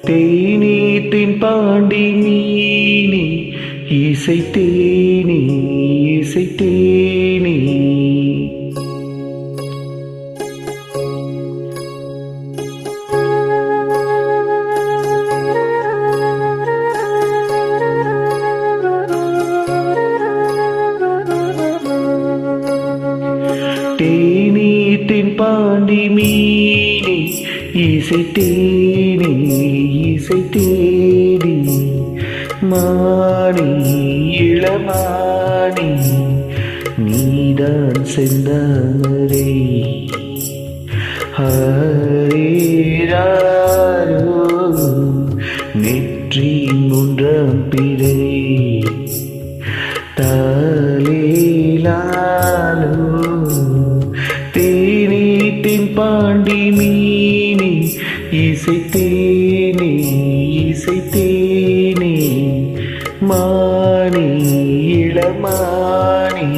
தேனீத்தின் பாண்டி மீனி இசை தேனி இசை தேனி தேனீத்தின் பாண்டி மீனி இசை தேனி இசை தேனி மானி இளமானி நீதான் செந்தாமரை ஹரேராரோ நெற்றி மூன்றாம் பிறை தாலேலாலோ தேனீத்தின் பாண்டி மீனி இசை தேனி இசை தேனி மானி இளமானி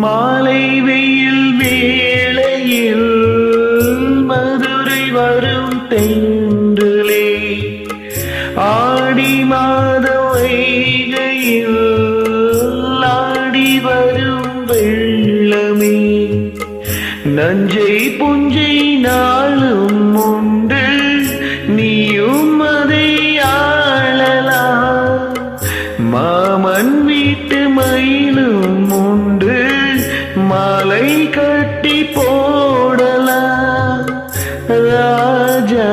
மாலை வெயில் வேளையில் மதுரை வரும் தென்றலே ஆடி மாத வைகையில் ஆடி வரும் வெள்ளமே நஞ்சை புஞ்சை நாளும் உண்டு நீயும் அதை ஆளலாம் மாமன் வீட்டு மயிலும் உண்டு மாலை கட்டி போடலாம் ராஜா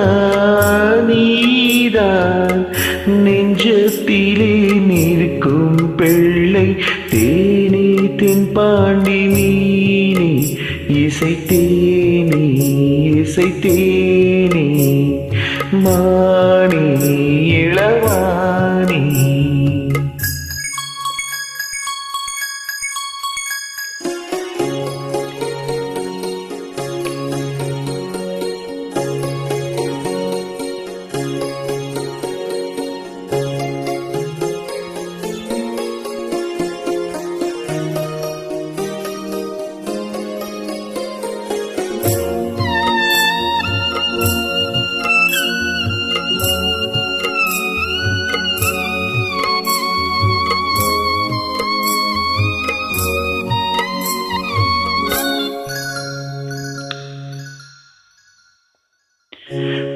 நீதான் நெஞ்சத்திலே நிற்கும் பிள்ளை தேனீத்தின் பாண்டி மீனி இசை தேனி இசை தேனி மானி இளவானி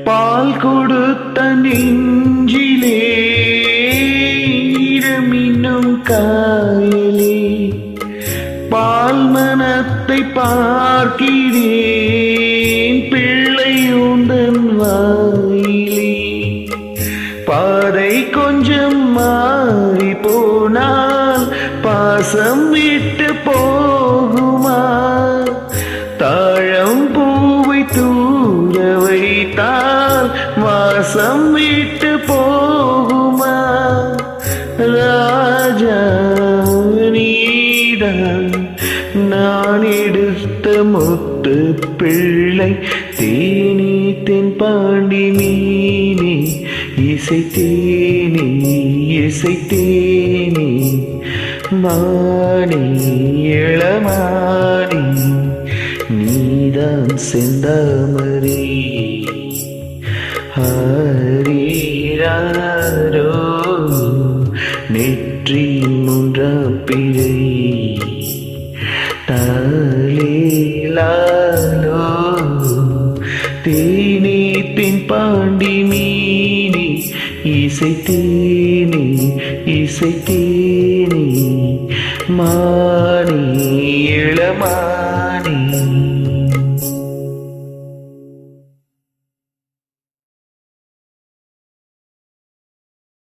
பால் கொடுத்த நெஞ்சிலே ஈரமின்னும் காயலே பால் மனத்தை பார்க்கிறேன் பிள்ளை உந்தன் வாயிலே பாதை கொஞ்சம் மாறி போனால் பாசம் விட்டு போகுமா தாழம் பூவை தூர வைத்தால் வாசம் விட்டு போகுமா ராஜா நீதான் நான் எடுத்த முத்து பிள்ளை தேனீத்தின் பாண்டி மீனி இசை தேனி இசை தேனி மானி இளமானி நீதான் செந்தாமரை ஹரேராரோ நெற்றி மூன்றாம் பிறை தாலேலாலோ தேனீத்தின் பாண்டி மீனி இசை தேனி இசை தேனி மானி இளமானி